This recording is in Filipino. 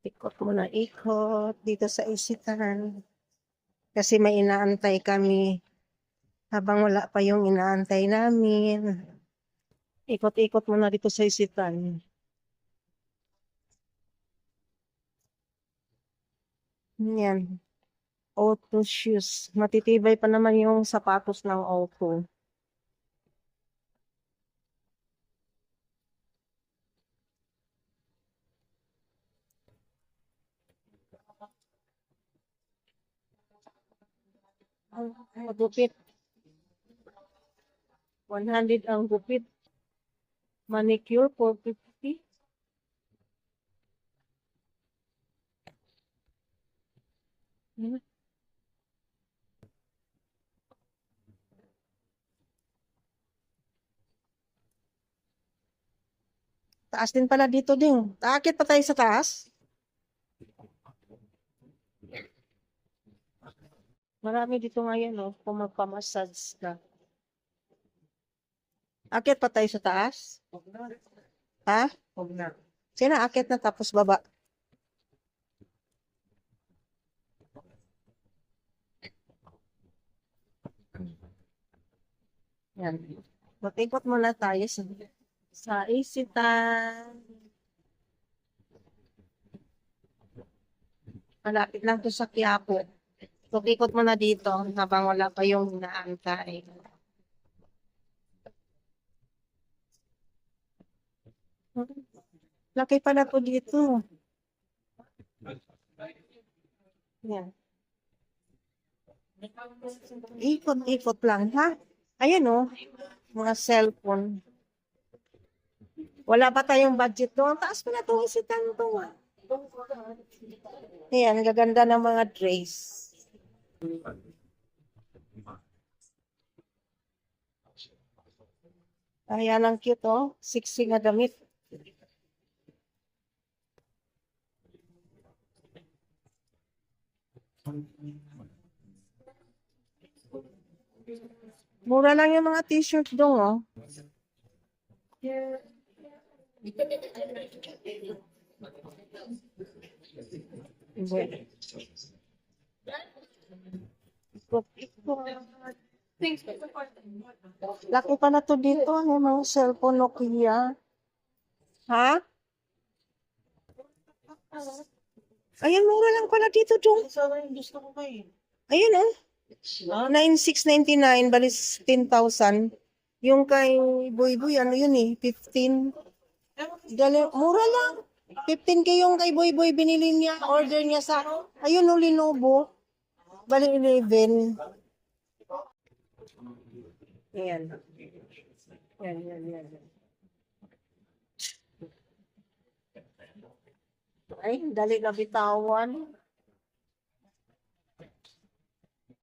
Ikot muna ikot dito sa Isitan. Kasi may inaantay kami. Habang wala pa yung inaantay namin. Ikot-ikot muna dito sa Isitan. Yan. Auto shoes. Matitibay pa naman yung sapatos ng Auto. Ang gupit. 100 ang gupit. Manicure, 450. Hmm. Taas din pala dito din. Taakit pa tayo sa taas. Marami dito ngayon, no? Kung magpamassage ka. Akit pa tayo sa taas? Ha? Sino akit na tapos baba? Yan. Matikot muna tayo sa Isitan. Malapit lang to sa Quiapo. Tukikot muna dito habang wala pa yung inaantay. Laki pala to dito. Yan. Ikot-ikot lang, ha? Ayan, oh. Mga cellphone. Wala pa tayong budget doon. Taas pa na itong Isitan to, ah. Ayan, gaganda ng mga dress. Ayan, ang cute, oh. Sexy nga damit. Mura lang yung mga t-shirt doon, oh. Laki pa na to dito, yung mga cellphone Nokia. Ha? Ayan, mura lang pala dito, Dong. Ayan, oh. 9,699, balis 10,000. Yung kay Boy Boy, ano yun eh, 15. Mura lang. 15K yung kay Boy Boy binili niya, order niya sa, ayun o, Lenovo. Bali 11. Ayan. Yan. Ay, dali na bitawan.